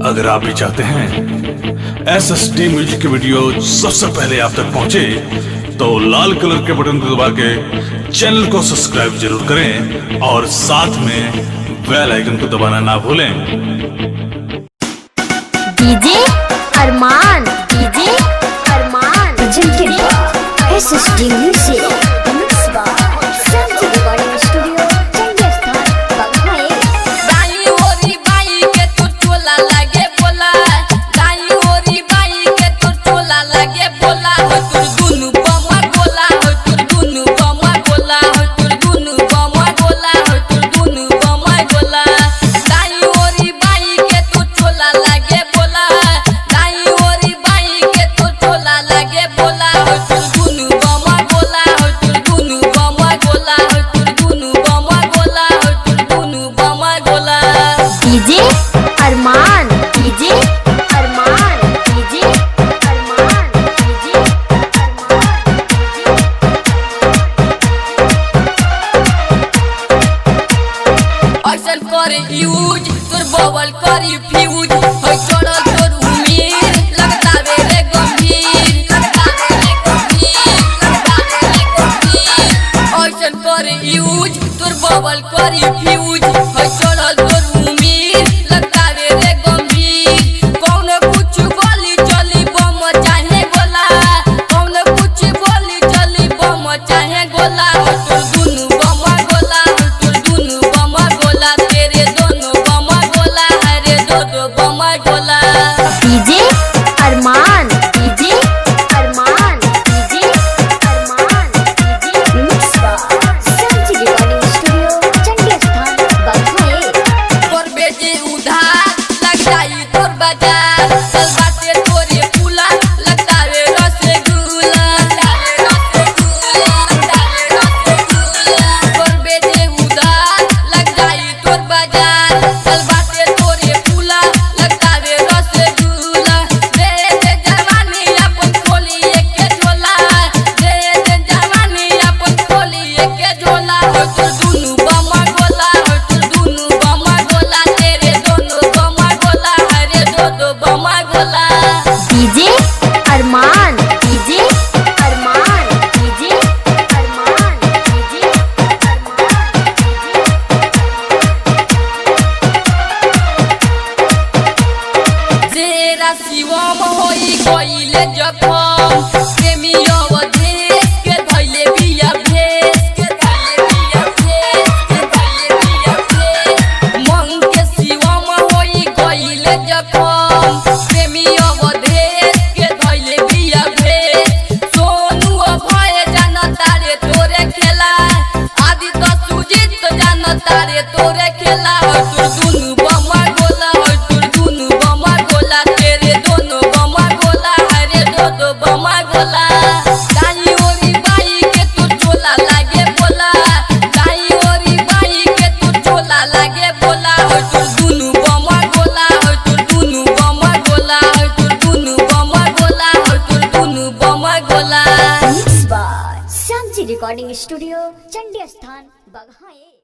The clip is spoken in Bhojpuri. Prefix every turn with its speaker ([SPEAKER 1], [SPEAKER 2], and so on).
[SPEAKER 1] अगर आप भी चाहते हैं SSD म्यूजिक की वीडियो सबसे पहले आप तक पहुंचे, तो लाल कलर के बटन को दबा के चैनल को सब्सक्राइब जरूर करें और साथ में बेल आइकन को दबाना ना भूलें।
[SPEAKER 2] डीजे अरमान SSD म्यूजिक
[SPEAKER 3] करे यूज तोर बबल करी फ्यूज होय चढ़ल तोर उम्मीद लगता रे गंभीर ऐसन करे यूज तोर बबल करी फ्यूज होय चढ़ल तोर उम्मीद लगता रे गंभीर। कौन कुछ बोली चली बम चाहे गोला, कौन कुछ बोली चली बम चाहे गोला, तोर दुनु बम गोला, तोर दुनु बम गोला, तेरे दोनों बम गोला, अरे दो बम गोला।
[SPEAKER 2] डीजे अरमान
[SPEAKER 3] शिवम होई गइले जखम प्रेमी अवधेश के धइले बिया भेस के धइले बिया भेस मन के शिवम होई गइले जखम प्रेमी अवधेश के धइले बिया भेस। सोनू अभय जानता रे तोरे खेला, आदि तो सुजीत जानता रे तोरे खेला, तोर दुनु बम गोला, तोर दुनु बम गोला, तेरे दोनों बम गोला, अरे दो बम गोला। दाई ओरी बाई के तू चोला लागे बोला, दाई ओरी बाई के तू चोला लागे बोला, तोर दुनु बम गोला, तोर दुनु बम गोला, तोर दुनु बम गोला, तोर दुनु बम गोला।
[SPEAKER 2] शांति रिकॉर्डिंग स्टूडियो चंडी स्थान बघाए।